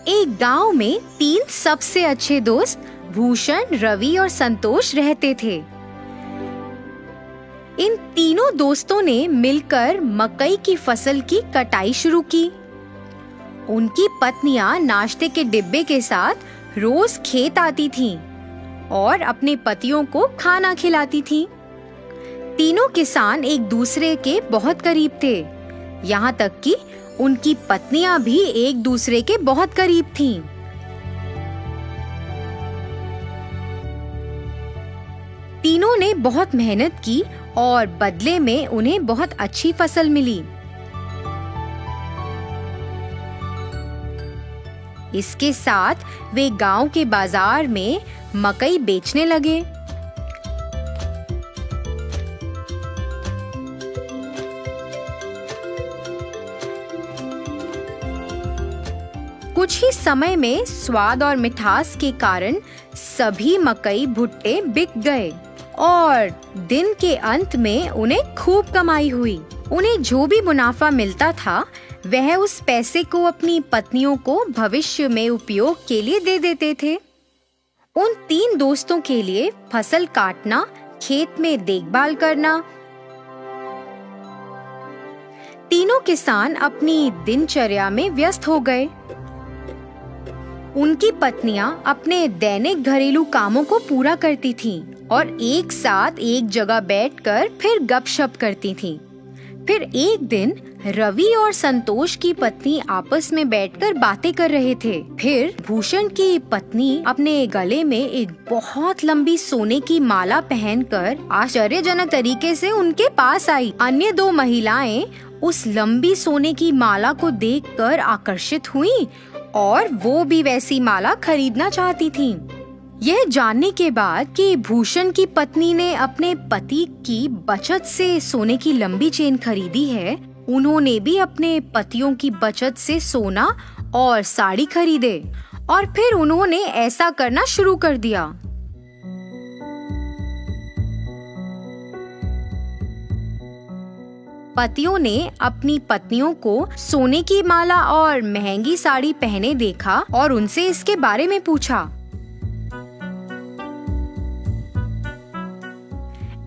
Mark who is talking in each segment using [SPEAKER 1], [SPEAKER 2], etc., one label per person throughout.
[SPEAKER 1] एक गांव में 3 सबसे अच्छे दोस्त भूषण, रवि और संतोष रहते थे। इन तीनों दोस्तों ने मिलकर मकई की फसल की कटाई शुरू की। उनकी पत्नियां नाश्ते के डिब्बे के साथ रोज खेत आती थीं और अपने पतियों को खाना खिलाती थीं। तीनों किसान एक दूसरे के बहुत करीब थे, यहाँ तक कि उनकी पत्नियां भी एक दूसरे के बहुत करीब थीं। तीनों ने बहुत मेहनत की और बदले में उन्हें बहुत अच्छी फसल मिली। इसके साथ वे गांव के बाजार में मकई बेचने लगे। कुछ ही समय में स्वाद और मिठास के कारण सभी मकई भुट्टे बिक गए और दिन के अंत में उन्हें खूब कमाई हुई। उन्हें जो भी मुनाफा मिलता था वह उस पैसे को अपनी पत्नियों को भविष्य में उपयोग के लिए दे देते थे। उन 3 दोस्तों के लिए फसल काटना, खेत में देखभाल करना। तीनों किसान अपनी दिनचर्या में व्यस्त हो गए। उनकी पत्नियां अपने दैनिक घरेलू कामों को पूरा करती थीं और एक साथ एक जगह बैठकर फिर गपशप करती थीं। फिर एक दिन रवि और संतोष की पत्नी आपस में बैठकर बातें कर रहे थे। फिर भूषण की पत्नी अपने गले में एक बहुत लंबी सोने की माला पहनकर आश्चर्यजनक तरीके से उनके पास आई। अन्य 2 महिलाएं उस लंबी सोने की माला को देखकर आकर्षित हुईं और वो भी वैसी माला खरीदना चाहती थीं। यह जानने के बाद कि भूषण की पत्नी ने अपने पति की बचत से सोने की लंबी चेन खरीदी है, उन्होंने भी अपने पतियों की बचत से सोना और साड़ी खरीदे और फिर उन्होंने ऐसा करना शुरू कर दिया। पतियों ने अपनी पत्नियों को सोने की माला और महंगी साड़ी पहने देखा और उनसे इसके बारे में पूछा।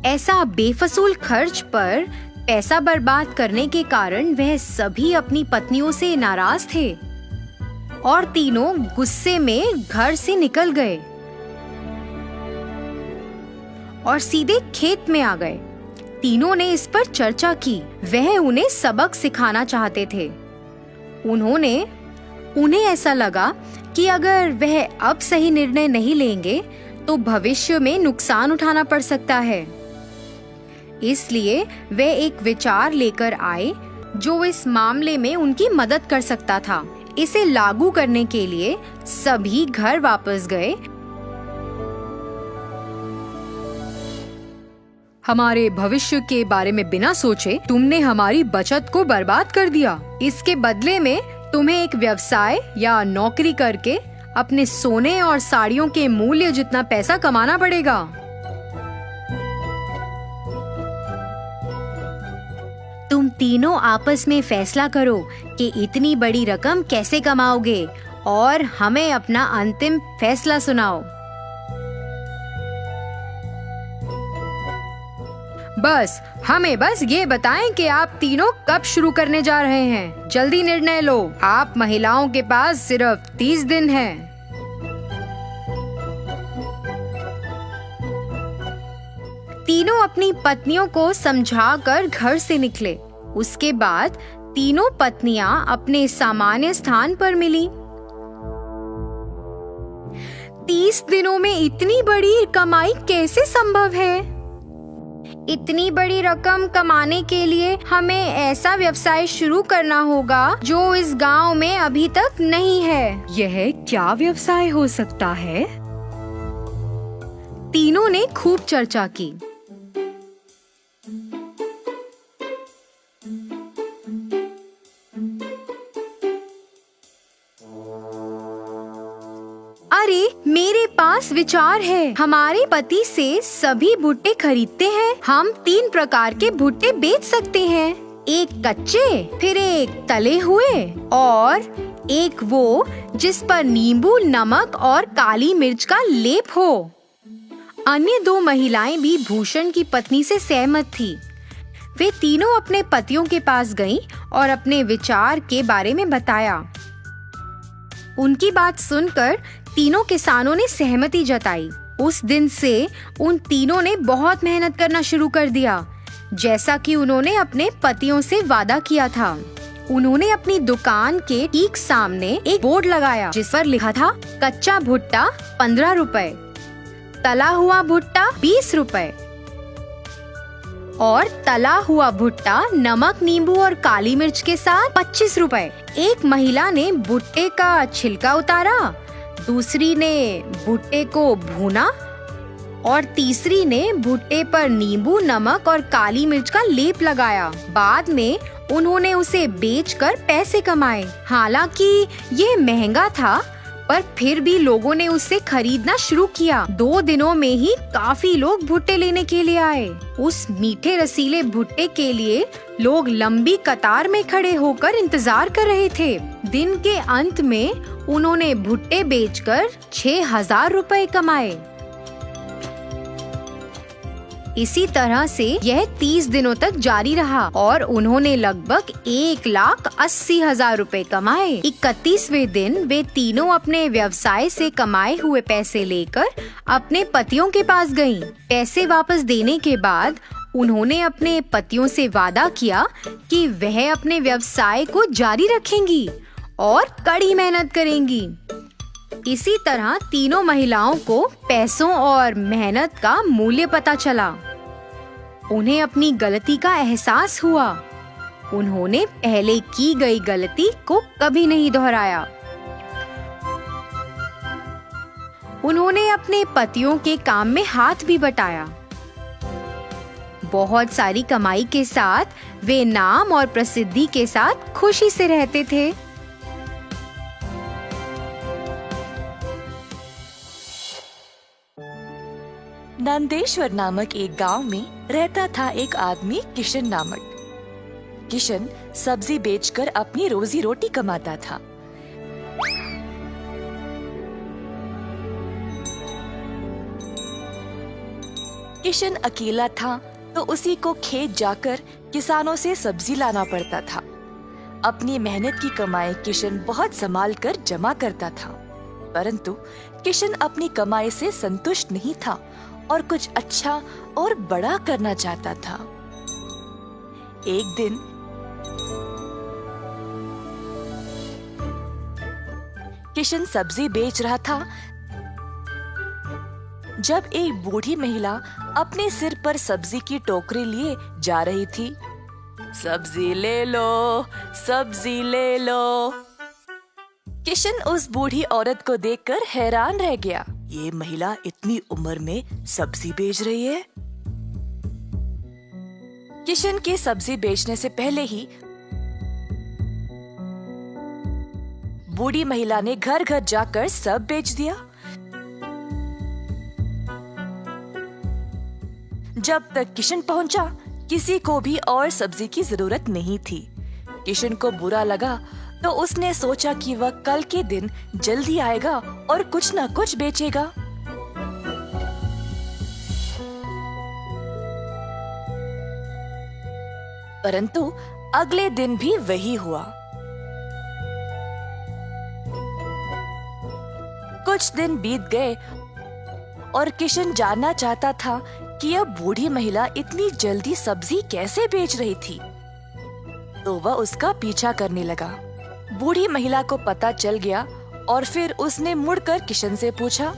[SPEAKER 1] ऐसा बेफजूल खर्च पर पैसा बर्बाद करने के कारण वह सभी अपनी पत्नियों से नाराज थे और तीनों गुस्से में घर से निकल गए और सीधे खेत में आ गए। तीनों ने इस पर चर्चा की। वह उन्हें सबक सिखाना चाहते थे। उन्हें ऐसा लगा कि अगर वह अब सही निर्णय नहीं लेंगे तो भविष्य में नुकसान उठाना पड़ सकता है। इसलिए वे एक विचार लेकर आए जो इस मामले में उनकी मदद कर सकता था। इसे लागू करने के लिए सभी घर वापस गए।
[SPEAKER 2] हमारे भविष्य के बारे में बिना सोचे तुमने हमारी बचत को बर्बाद कर दिया। इसके बदले में तुम्हें एक व्यवसाय या नौकरी करके अपने सोने और साड़ियों के मूल्य जितना पैसा कमाना पड़ेगा।
[SPEAKER 1] तुम तीनों आपस में फैसला करो कि इतनी बड़ी रकम कैसे कमाओगे और हमें अपना अंतिम फैसला सुनाओ।
[SPEAKER 2] हमें बस ये बताएं कि आप तीनों कब शुरू करने जा रहे हैं। जल्दी निर्णय लो। आप महिलाओं के पास सिर्फ 30 दिन हैं।
[SPEAKER 1] तीनों अपनी पत्नियों को समझाकर घर से निकले। उसके बाद तीनों पत्नियां अपने सामान्य स्थान पर मिली। 30 दिनों में इतनी बड़ी कमाई कैसे संभव है? इतनी बड़ी रकम कमाने के लिए हमें ऐसा व्यवसाय शुरू करना होगा जो इस गांव में अभी तक नहीं है।
[SPEAKER 2] यह क्या व्यवसाय हो सकता है?
[SPEAKER 1] तीनों ने खूब चर्चा की। अरे मेरे पास विचार है। हमारे पति से सभी भुट्टे खरीदते हैं। हम 3 प्रकार के भुट्टे बेच सकते हैं, एक कच्चे, फिर एक तले हुए और एक वो जिस पर नींबू, नमक और काली मिर्च का लेप हो। अन्य 2 महिलाएं भी भूषण की पत्नी से सहमत थी। वे तीनों अपने पतियों के पास गईं और अपने विचार के बारे में बताया। उनकी बात सुनकर तीनों किसानों ने सहमति जताई। उस दिन से उन तीनों ने बहुत मेहनत करना शुरू कर दिया, जैसा कि उन्होंने अपने पतियों से वादा किया था। उन्होंने अपनी दुकान के ठीक सामने एक बोर्ड लगाया जिस पर लिखा था कच्चा भुट्टा 15 रुपए, तला हुआ भुट्टा 20 रुपए और तला हुआ भुट्टा नमक, नींबू और काली मिर्च के साथ 25 रुपए। एक महिला ने भुट्टे का छिलका उतारा, दूसरी ने भुट्टे को भूना और तीसरी ने भुट्टे पर नींबू, नमक और काली मिर्च का लेप लगाया। बाद में उन्होंने उसे बेचकर पैसे कमाए। हालांकि ये महंगा था, पर फिर भी लोगों ने उसे खरीदना शुरू किया। 2 दिनों में ही काफी लोग भुट्टे लेने के लिए आए। उस मीठे रसीले भुट्टे के लिए लोग लंबी कतार में खड़े होकर इंतजार कर रहे थे। दिन के अंत में उन्होंने भुट्टे बेचकर 6,000 रुपए कमाए। इसी तरह से यह 30 दिनों तक जारी रहा और उन्होंने लगभग 1,80,000 रुपए कमाए। 31वें दिन वे तीनों अपने व्यवसाय से कमाए हुए पैसे लेकर अपने पतियों के पास गईं। पैसे वापस देने के बाद उन्होंने अपने पतियों से वादा किया कि वह अपने व्यवसाय को जारी रखेंगी और कड़ी मेहनत करेंगी। इसी तरह तीनों महिलाओं को पैसों और मेहनत का मूल्य पता चला। उन्हें अपनी गलती का एहसास हुआ। उन्होंने पहले की गई गलती को कभी नहीं दोहराया। उन्होंने अपने पतियों के काम में हाथ भी बटाया। बहुत सारी कमाई के साथ वे नाम और प्रसिद्धि के साथ खुशी से रहते थे।
[SPEAKER 3] नंदेश्वर नामक एक गांव में रहता था एक आदमी किशन नामक। किशन सब्जी बेचकर अपनी रोजी रोटी कमाता था। किशन अकेला था तो उसी को खेत जाकर किसानों से सब्जी लाना पड़ता था। अपनी मेहनत की कमाई किशन बहुत संभाल कर जमा करता था, परंतु किशन अपनी कमाई से संतुष्ट नहीं था और कुछ अच्छा और बड़ा करना चाहता था। एक दिन किशन सब्जी बेच रहा था जब एक बूढ़ी महिला अपने सिर पर सब्जी की टोकरी लिए जा रही थी। सब्जी ले लो, सब्जी ले लो। किशन उस बूढ़ी औरत को देखकर हैरान रह गया। ये महिला इतनी उम्र में सब्जी बेच रही है। किशन के सब्जी बेचने से पहले ही बूढ़ी महिला ने घर घर जाकर सब बेच दिया। जब तक किशन पहुंचा, किसी को भी और सब्जी की जरूरत नहीं थी। किशन को बुरा लगा तो उसने सोचा कि वह कल के दिन जल्दी आएगा और कुछ न कुछ बेचेगा। परंतु अगले दिन भी वही हुआ। कुछ दिन बीत गए और किशन जानना चाहता था कि यह बूढ़ी महिला इतनी जल्दी सब्जी कैसे बेच रही थी, तो वह उसका पीछा करने लगा। बूढ़ी महिला को पता चल गया और फिर उसने मुड़कर किशन से पूछा,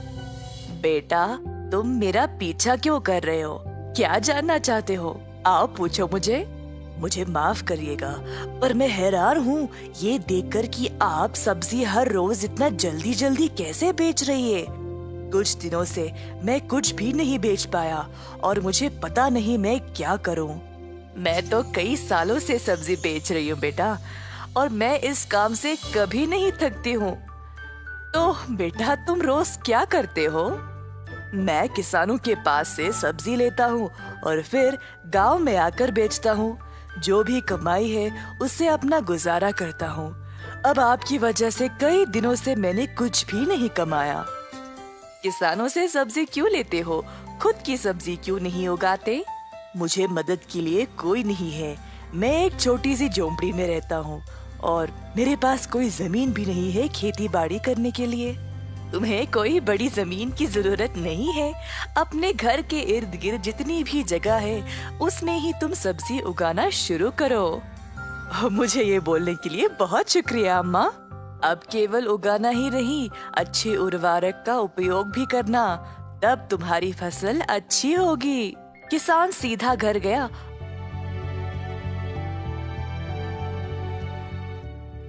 [SPEAKER 3] बेटा, तुम मेरा पीछा क्यों कर रहे हो? क्या जानना चाहते हो? आओ पूछो मुझे माफ करिएगा, पर मैं हैरान हूँ ये देखकर कि आप सब्जी हर रोज इतना जल्दी जल्दी कैसे बेच रही है। कुछ दिनों से मैं कुछ भी नहीं बेच पाया और मुझे पता नहीं मैं क्या करूँ। मैं तो कई सालों से सब्जी बेच रही हूँ बेटा, और मैं इस काम से कभी नहीं थकती हूँ। तो बेटा, तुम रोज क्या करते हो? मैं किसानों के पास से सब्जी लेता हूँ और फिर गांव में आकर बेचता हूँ। जो भी कमाई है उससे अपना गुजारा करता हूँ। अब आपकी वजह से कई दिनों से मैंने कुछ भी नहीं कमाया। किसानों से सब्जी क्यों लेते हो? खुद की सब्जी क्यों नहीं उगाते? मुझे मदद के लिए कोई नहीं है। मैं एक छोटी सी झोंपड़ी में रहता हूँ और मेरे पास कोई जमीन भी नहीं है खेती बाड़ी करने के लिए। तुम्हें कोई बड़ी जमीन की जरूरत नहीं है। अपने घर के इर्द गिर्द जितनी भी जगह है उसमें ही तुम सब्जी उगाना शुरू करो। मुझे ये बोलने के लिए बहुत शुक्रिया अम्मा। अब केवल उगाना ही नहीं, अच्छे उर्वरक का उपयोग भी करना, तब तुम्हारी फसल अच्छी होगी। किसान सीधा घर गया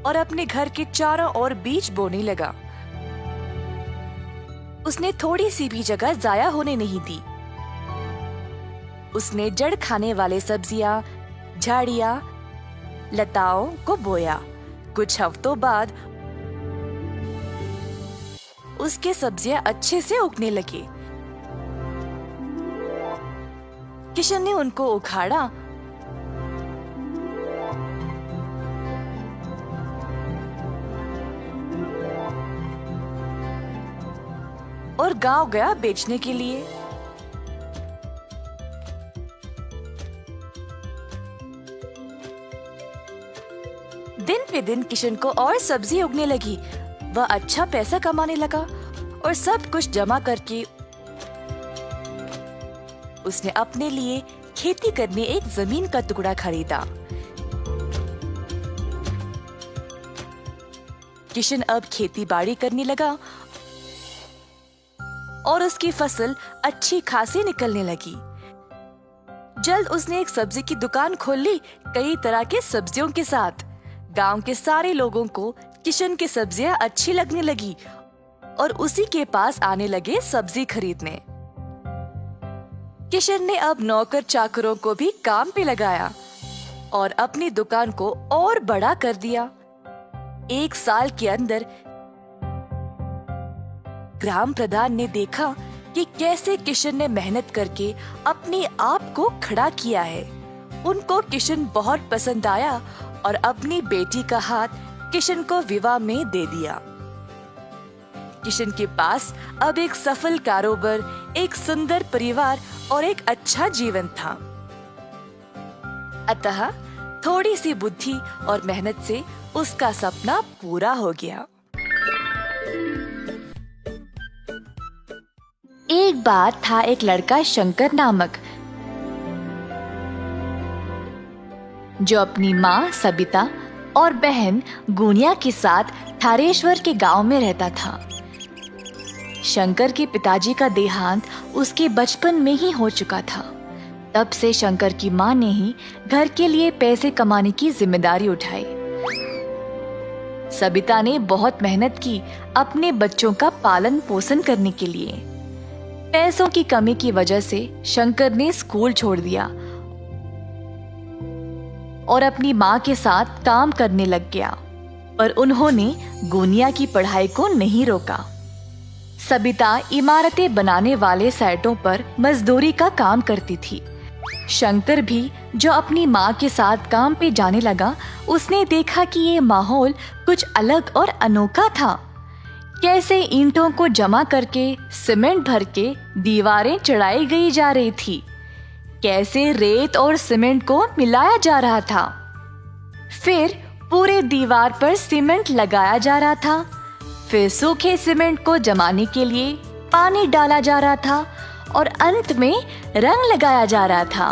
[SPEAKER 3] और अपने घर के चारों ओर बीज बोने लगा। उसने थोड़ी सी भी जगह जाया होने नहीं दी। उसने जड़ खाने वाले सब्जियां, झाड़ियां, लताओं को बोया। कुछ हफ्तों बाद उसके सब्जियां अच्छे से उगने लगी। किशन ने उनको उखाड़ा और गांव गया बेचने के लिए। दिन पे दिन किशन को और सब्जी उगने लगी। वह अच्छा पैसा कमाने लगा और सब कुछ जमा करके उसने अपने लिए खेती करने एक जमीन का टुकड़ा खरीदा। किशन अब खेती बाड़ी करने लगा और उसकी फसल अच्छी खासी निकलने लगी। जल्द उसने एक सब्जी की दुकान खोल ली, कई तरह के सब्जियों के साथ। गांव के सारे लोगों को किशन की सब्जियां अच्छी लगने लगी और उसी के पास आने लगे सब्जी खरीदने। किशन ने अब नौकर चाकरों को भी काम पे लगाया और अपनी दुकान को और बड़ा कर दिया। एक साल के अंदर ग्राम प्रधान ने देखा कि कैसे किशन ने मेहनत करके अपने आप को खड़ा किया है। उनको किशन बहुत पसंद आया और अपनी बेटी का हाथ किशन को विवाह में दे दिया। किशन के पास अब एक सफल कारोबार, एक सुंदर परिवार और एक अच्छा जीवन था। अतः थोड़ी सी बुद्धि और मेहनत से उसका सपना पूरा हो गया। एक बार था एक लड़का शंकर नामक, जो अपनी माँ सबिता और बहन गुनिया के साथ थारेश्वर के गांव में रहता था। शंकर के पिताजी का देहांत उसके बचपन में ही हो चुका था। तब से शंकर की माँ ने ही घर के लिए पैसे कमाने की जिम्मेदारी उठाई। सबिता ने बहुत मेहनत की अपने बच्चों का पालन पोषण करने के लिए। पैसों की कमी की वजह से शंकर ने स्कूल छोड़ दिया और अपनी माँ के साथ काम करने लग गया, पर उन्होंने गुनिया की पढ़ाई को नहीं रोका। सबिता इमारतें बनाने वाले साइटों पर मजदूरी का काम करती थी। शंकर भी जो अपनी माँ के साथ काम पे जाने लगा, उसने देखा कि ये माहौल कुछ अलग और अनोखा था। कैसे ईंटों को जमा करके सीमेंट भर के दीवारें चढ़ाई गई जा रही थी, कैसे रेत और सीमेंट को मिलाया जा रहा था, फिर पूरे दीवार पर सीमेंट लगाया जा रहा था, फिर सूखे सीमेंट को जमाने के लिए पानी डाला जा रहा था और अंत में रंग लगाया जा रहा था।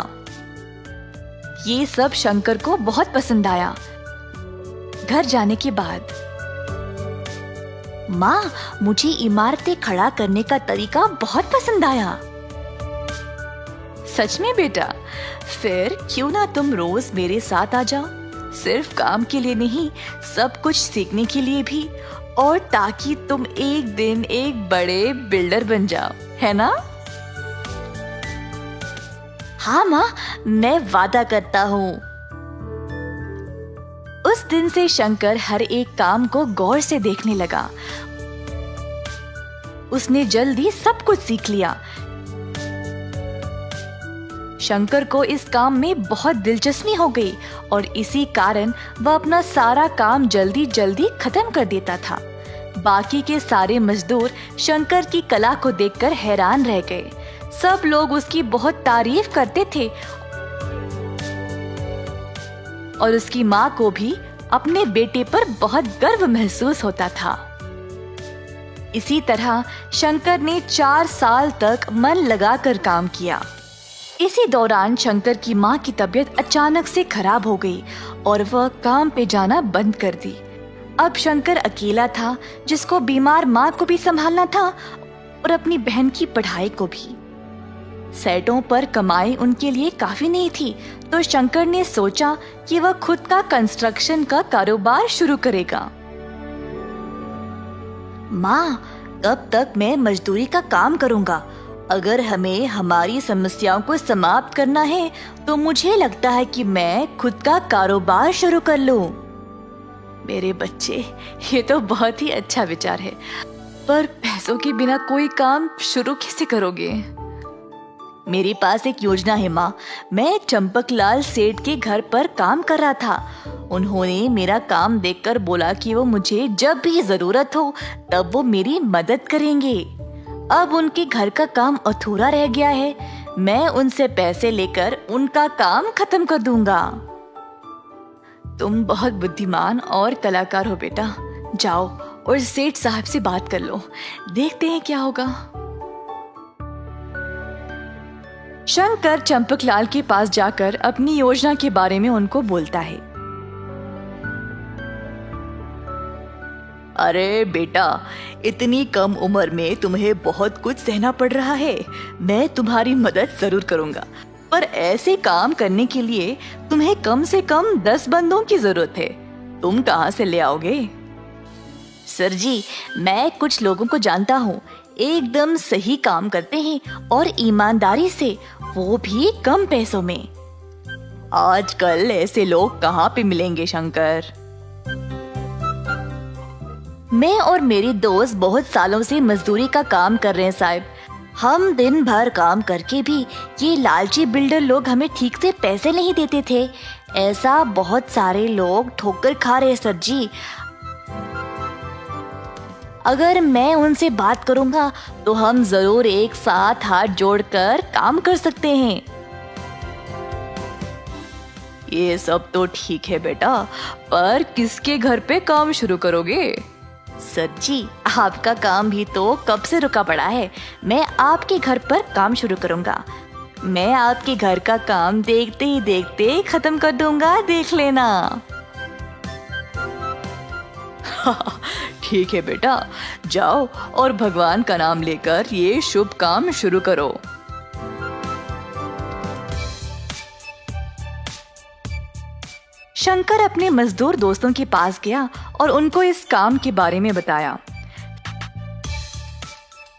[SPEAKER 3] ये सब शंकर को बहुत पसंद आया। घर जाने के बाद, माँ, मुझे इमारतें खड़ा करने का तरीका बहुत पसंद आया। सच में बेटा? फिर क्यों ना तुम रोज मेरे साथ आ जाओ, सिर्फ काम के लिए नहीं, सब कुछ सीखने के लिए भी, और ताकि तुम एक दिन एक बड़े बिल्डर बन जाओ, है ना? हाँ माँ, मैं वादा करता हूँ। उस दिन से शंकर हर एक काम को गौर से देखने लगा। उसने जल्दी सब कुछ सीख लिया। शंकर को इस काम में बहुत दिलचस्पी हो गई और इसी कारण वह अपना सारा काम जल्दी जल्दी खत्म कर देता था। बाकी के सारे मजदूर शंकर की कला को देखकर हैरान रह गए। सब लोग उसकी बहुत तारीफ करते थे और उसकी माँ को भी अपने बेटे पर बहुत गर्व महसूस होता था। इसी तरह शंकर ने 4 साल तक मन लगाकर काम किया। इसी दौरान शंकर की माँ की तबीयत अचानक से खराब हो गई और वह काम पे जाना बंद कर दी। अब शंकर अकेला था, जिसको बीमार माँ को भी संभालना था और अपनी बहन की पढ़ाई को भी। सेटों पर कमाई उनके लिए काफी नहीं थी, तो शंकर ने सोचा कि वह खुद का कंस्ट्रक्शन का कारोबार शुरू करेगा। माँ, कब तक मैं मजदूरी का काम करूँगा? अगर हमें हमारी समस्याओं को समाप्त करना है तो मुझे लगता है कि मैं खुद का कारोबार शुरू कर लूं। मेरे बच्चे, ये तो बहुत ही अच्छा विचार है, पर पैसों के बिना कोई काम शुरू कैसे करोगे? मेरे पास एक योजना है माँ। मैं चंपकलाल सेठ के घर पर काम कर रहा था। उन्होंने मेरा काम देखकर बोला कि वो मुझे जब भी जरूरत हो तब वो मेरी मदद करेंगे। अब उनके घर का काम अधूरा रह गया है। मैं उनसे पैसे लेकर उनका काम खत्म कर दूंगा। तुम बहुत बुद्धिमान और कलाकार हो बेटा। जाओ और सेठ साहब से बात कर लो, देखते हैं क्या होगा। शंकर चंपकलाल के पास जाकर अपनी योजना के बारे में उनको बोलता है। अरे बेटा, इतनी कम उम्र में तुम्हें बहुत कुछ सहना पड़ रहा है। मैं तुम्हारी मदद जरूर करूंगा, पर ऐसे काम करने के लिए तुम्हें कम से कम 10 बंदों की जरूरत है। तुम कहाँ से ले आओगे? सर जी, मैं कुछ लोगों को जानता हूँ, एकदम सही काम करते हैं और ईमानदारी से, वो भी कम पैसों में। आजकल ऐसे लोग कहाँ पे मिलेंगे शंकर? मैं और मेरी दोस्त बहुत सालों से मजदूरी का काम कर रहे हैं साहब। हम दिन भर काम करके भी ये लालची बिल्डर लोग हमें ठीक से पैसे नहीं देते थे। ऐसा बहुत सारे लोग ठोकर खा रहे सर जी। अगर मैं उनसे बात करूंगा तो हम जरूर एक साथ हाथ जोड़कर काम कर सकते हैं। ये सब तो ठीक है बेटा, पर किसके घर पे काम शुरू करोगे? सर जी, आपका काम भी तो कब से रुका पड़ा है। मैं आपके घर पर काम शुरू करूंगा। मैं आपके घर का काम देखते ही देखते खत्म कर दूंगा, देख लेना। ठीक है बेटा, जाओ और भगवान का नाम लेकर ये शुभ काम शुरू करो। शंकर अपने मजदूर दोस्तों के पास गया और उनको इस काम के बारे में बताया।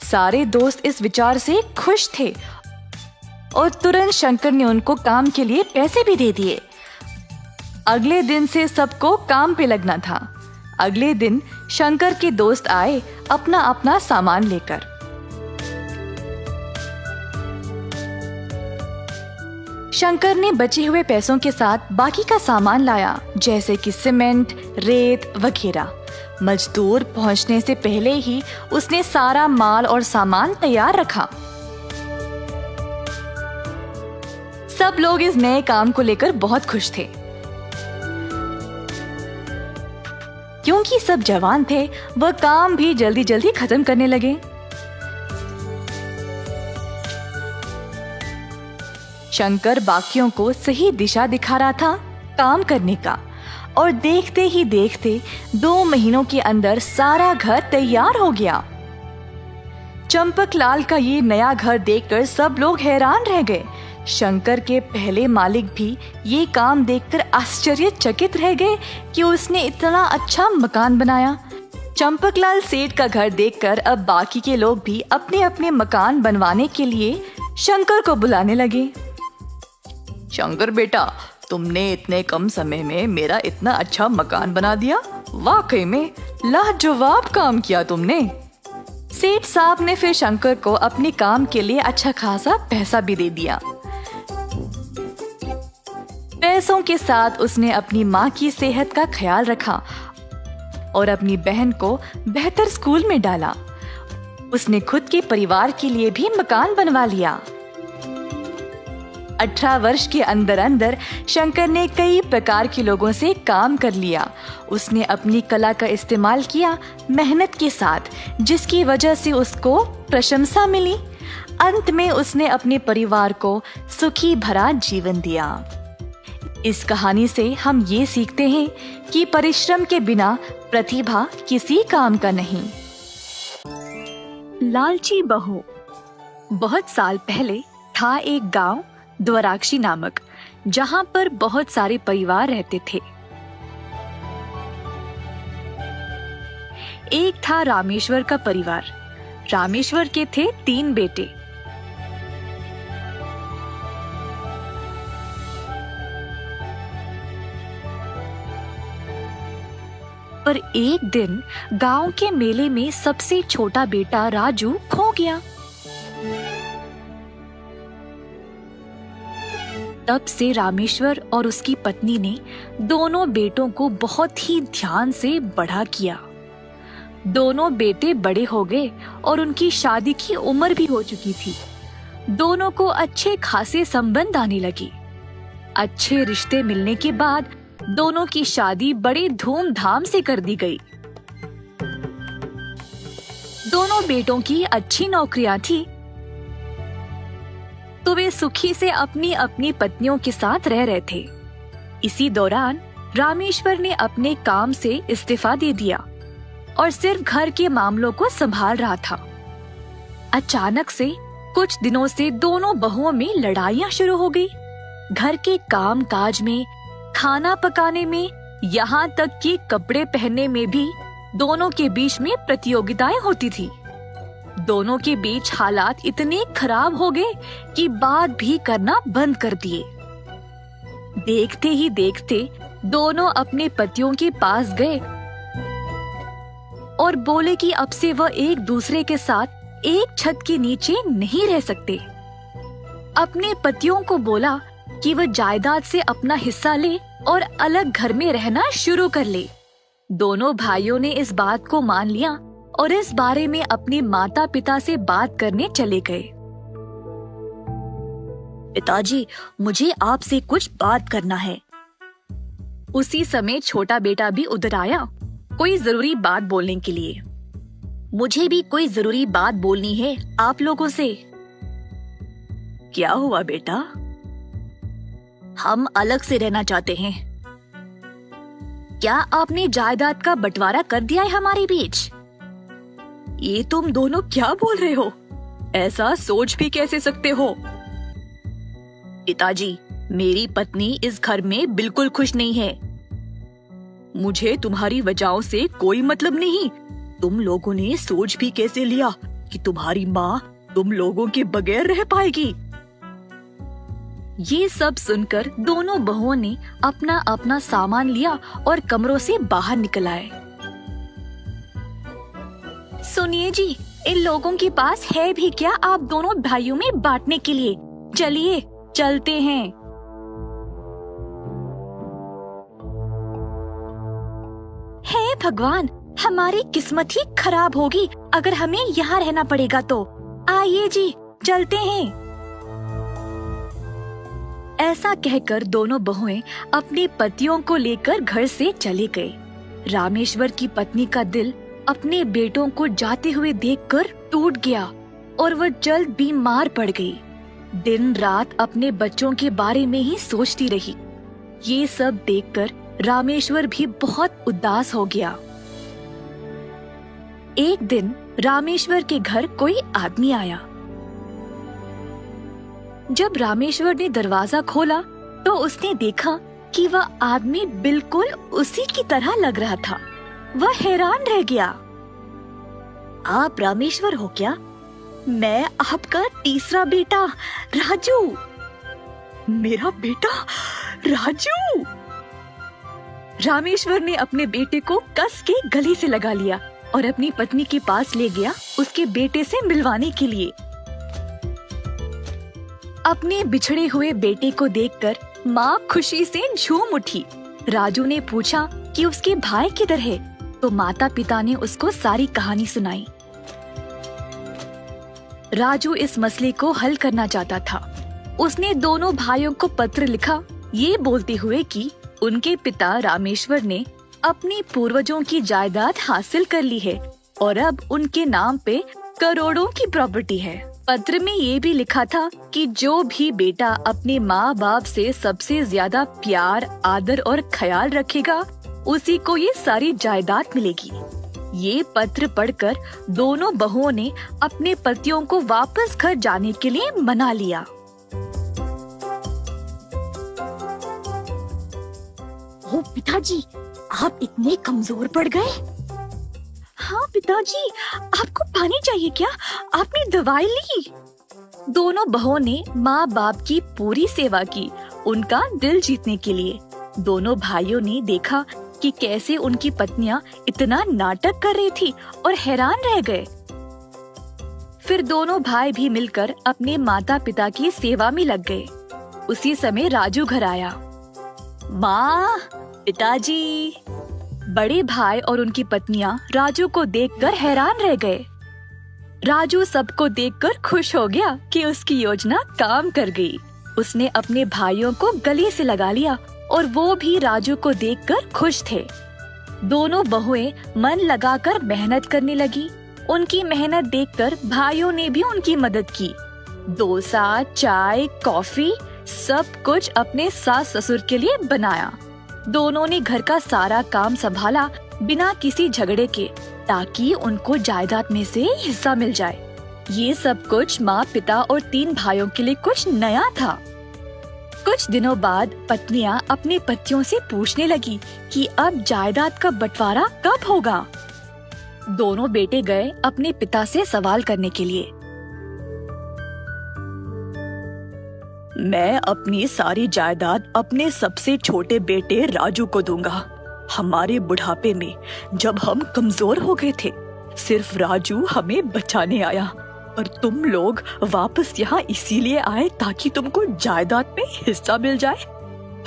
[SPEAKER 3] सारे दोस्त इस विचार से खुश थे और तुरंत शंकर ने उनको काम के लिए पैसे भी दे दिए। अगले दिन से सबको काम पे लगना था। अगले दिन शंकर के दोस्त आए अपना अपना सामान लेकर। शंकर ने बचे हुए पैसों के साथ बाकी का सामान लाया, जैसे कि सीमेंट, रेत वगैरह। मजदूर पहुंचने से पहले ही उसने सारा माल और सामान तैयार रखा। सब लोग इस नए काम को लेकर बहुत खुश थे। क्योंकि सब जवान थे, वह काम भी जल्दी जल्दी खत्म करने लगे। शंकर बाकियों को सही दिशा दिखा रहा था काम करने का, और देखते ही देखते 2 महीनों के अंदर सारा घर तैयार हो गया। चंपकलाल का ये नया घर देखकर सब लोग हैरान रह गए। शंकर के पहले मालिक भी ये काम देखकर आश्चर्यचकित रह गए कि उसने इतना अच्छा मकान बनाया। चंपकलाल सेठ का घर देखकर अब बाकी के लोग भी अपने अपने मकान बनवाने के लिए शंकर को बुलाने लगे। शंकर बेटा, तुमने इतने कम समय में मेरा इतना अच्छा मकान बना दिया। वाकई में लाजवाब काम किया तुमने। सेठ साहब ने फिर शंकर को अपने काम के लिए अच्छा खासा पैसा भी दे दिया। पैसों के साथ उसने अपनी माँ की सेहत का ख्याल रखा और अपनी बहन को बेहतर स्कूल में डाला। उसने खुद के परिवार के लिए भी मकान बनवा लिया। 18 वर्ष के अंदर अंदर शंकर ने कई प्रकार के लोगों से काम कर लिया। उसने अपनी कला का इस्तेमाल किया मेहनत के साथ, जिसकी वजह से उसको प्रशंसा मिली। अंत में उसने अपने परिवार को सुखी भरा जीवन दिया। इस कहानी से हम ये सीखते हैं कि परिश्रम के बिना प्रतिभा किसी काम का नहीं।
[SPEAKER 4] लालची बहू। बहुत साल पहले था एक गांव द्वाराक्षी नामक, जहां पर बहुत सारे परिवार रहते थे। एक था रामेश्वर का परिवार। रामेश्वर के थे 3 बेटे। पर एक दिन गांव के मेले में सबसे छोटा बेटा राजू खो गया। तब से रामेश्वर और उसकी पत्नी ने दोनों बेटों को बहुत ही ध्यान से बड़ा किया। दोनों बेटे बड़े हो गए और उनकी शादी की उम्र भी हो चुकी थी। दोनों को अच्छे खासे संबंध आने लगे। अच्छे रिश्ते मिलने के बाद दोनों की शादी बड़े धूमधाम से कर दी गई। दोनों बेटों की अच्छी नौकरियां थी, तो वे सुखी से अपनी अपनी पत्नियों के साथ रह रहे थे। इसी दौरान रामेश्वर ने अपने काम से इस्तीफा दे दिया और सिर्फ घर के मामलों को संभाल रहा था। अचानक से कुछ दिनों से दोनों बहुओं में लड़ाइयां शुरू हो गई। घर के काम काज में, खाना पकाने में, यहाँ तक कि कपड़े पहनने में भी दोनों के बीच में प्रतियोगिताएं होती थी। दोनों के बीच हालात इतने खराब हो गए कि बात भी करना बंद कर दिए। देखते ही देखते दोनों अपने पतियों के पास गए और बोले कि अब से वह एक दूसरे के साथ एक छत के नीचे नहीं रह सकते। अपने पतियों को बोला कि वह जायदाद से अपना हिस्सा ले और अलग घर में रहना शुरू कर ले। दोनों भाइयों ने इस बात को मान लिया और इस बारे में अपने माता पिता से बात करने चले गए। पिताजी, मुझे आपसे कुछ बात करना है। उसी समय छोटा बेटा भी उधर आया, कोई जरूरी बात बोलने के लिए। मुझे भी कोई जरूरी बात बोलनी है आप लोगों से। क्या हुआ बेटा? हम अलग से रहना चाहते हैं। क्या आपने जायदाद का बंटवारा कर दिया है हमारे बीच? ये तुम दोनों क्या बोल रहे हो? ऐसा सोच भी कैसे सकते हो? पिताजी, मेरी पत्नी इस घर में बिल्कुल खुश नहीं है। मुझे तुम्हारी वजहों से कोई मतलब नहीं। तुम लोगों ने सोच भी कैसे लिया कि तुम्हारी माँ तुम लोगों के बगैर रह पाएगी? ये सब सुनकर दोनों बहुओं ने अपना अपना सामान लिया और कमरों से बाहर निकल आए। सुनिए जी, इन लोगों के पास है भी क्या आप दोनों भाइयों में बांटने के लिए? चलिए चलते हैं। हे भगवान, हमारी किस्मत ही खराब होगी अगर हमें यहाँ रहना पड़ेगा तो। आइए जी, चलते हैं। ऐसा कहकर दोनों बहुएं अपने पतियों को लेकर घर से चले गए। रामेश्वर की पत्नी का दिल अपने बेटों को जाते हुए देखकर टूट गया और वह जल्द बीमार पड़ गई। दिन रात अपने बच्चों के बारे में ही सोचती रही। ये सब देखकर रामेश्वर भी बहुत उदास हो गया। एक दिन रामेश्वर के घर कोई आदमी आया। जब रामेश्वर ने दरवाजा खोला तो उसने देखा कि वह आदमी बिल्कुल उसी की तरह लग रहा था। वह हैरान रह गया। आप रामेश्वर हो क्या? मैं आपका तीसरा बेटा राजू। मेरा बेटा राजू? रामेश्वर ने अपने बेटे को कस के गले से लगा लिया और अपनी पत्नी के पास ले गया उसके बेटे से मिलवाने के लिए। अपने बिछड़े हुए बेटे को देखकर माँ खुशी से झूम उठी। राजू ने पूछा कि उसके भाई किधर है, तो माता पिता ने उसको सारी कहानी सुनाई। राजू इस मसले को हल करना चाहता था। उसने दोनों भाइयों को पत्र लिखा, ये बोलते हुए कि उनके पिता रामेश्वर ने अपने पूर्वजों की जायदाद हासिल कर ली है और अब उनके नाम पे करोड़ों की प्रॉपर्टी है। पत्र में ये भी लिखा था कि जो भी बेटा अपने माँ बाप से सबसे ज्यादा प्यार, आदर और ख्याल रखेगा, उसी को ये सारी जायदाद मिलेगी। ये पत्र पढ़कर दोनों बहुओं ने अपने पतियों को वापस घर जाने के लिए मना लिया।
[SPEAKER 5] ओ पिताजी, आप इतने कमजोर पड़ गए।
[SPEAKER 4] हाँ पिताजी, आपको पानी चाहिए क्या? आपने दवाई ली? दोनों बहुओं ने माँ बाप की पूरी सेवा की, उनका दिल जीतने के लिए। दोनों भाइयों ने देखा कि कैसे उनकी पत्नियां इतना नाटक कर रही थी और हैरान रह गए। फिर दोनों भाई भी मिलकर अपने माता पिता की सेवा में लग गए। उसी समय राजू घर आया। माँ, पिताजी। बड़े भाई और उनकी पत्नियां राजू को देखकर हैरान रह गए। राजू सबको देखकर खुश हो गया कि उसकी योजना काम कर गई। उसने अपने भाइयों को गले से लगा लिया और वो भी राजू को देखकर खुश थे। दोनों बहुएं मन लगाकर मेहनत करने लगी। उनकी मेहनत देखकर भाइयों ने भी उनकी मदद की। डोसा, चाय, कॉफी सब कुछ अपने सास ससुर के लिए बनाया। दोनों ने घर का सारा काम संभाला बिना किसी झगड़े के, ताकि उनको जायदाद में से हिस्सा मिल जाए। ये सब कुछ माँ, पिता और 3 भाइयों के लिए कुछ नया था। कुछ दिनों बाद पत्नियां अपने पतियों से पूछने लगी कि अब जायदाद का बंटवारा कब होगा। दोनों बेटे गए अपने पिता से सवाल करने के लिए।
[SPEAKER 3] मैं अपनी सारी जायदाद अपने सबसे छोटे बेटे राजू को दूंगा। हमारे बुढ़ापे में जब हम कमजोर हो गए थे, सिर्फ राजू हमें बचाने आया और तुम लोग वापस यहाँ इसीलिए आए ताकि तुमको जायदाद में हिस्सा मिल जाए।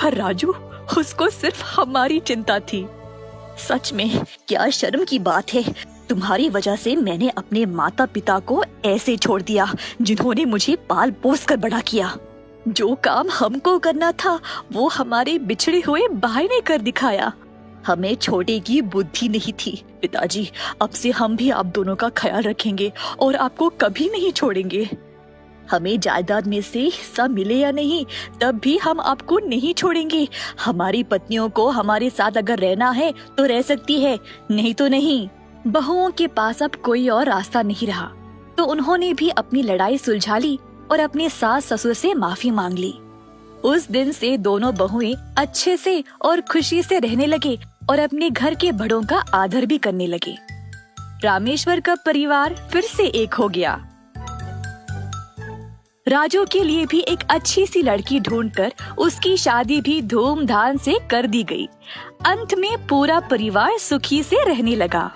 [SPEAKER 3] पर राजू, उसको सिर्फ हमारी चिंता थी।
[SPEAKER 5] सच में क्या शर्म की बात है। तुम्हारी वजह से मैंने अपने माता पिता को ऐसे छोड़ दिया जिन्होंने मुझे पाल पोस कर बड़ा किया। जो काम हमको करना था वो हमारे बिछड़े हुए भाई ने कर दिखाया। हमें छोटे की बुद्धि नहीं थी। पिताजी, अब से हम भी आप दोनों का ख्याल रखेंगे और आपको कभी नहीं छोड़ेंगे। हमें जायदाद में से हिस्सा मिले या नहीं, तब भी हम आपको नहीं छोड़ेंगे। हमारी पत्नियों को हमारे साथ अगर रहना है तो रह सकती है, नहीं तो नहीं।
[SPEAKER 4] बहुओं के पास अब कोई और रास्ता नहीं रहा, तो उन्होंने भी अपनी लड़ाई सुलझा ली और अपने सास ससुर से माफी मांग ली। उस दिन से दोनों बहुएं अच्छे से और खुशी से रहने लगे और अपने घर के बड़ों का आदर भी करने लगे। रामेश्वर का परिवार फिर से एक हो गया। राजू के लिए भी एक अच्छी सी लड़की ढूंढकर उसकी शादी भी धूमधाम से कर दी गई। अंत में पूरा परिवार सुखी से रहने लगा।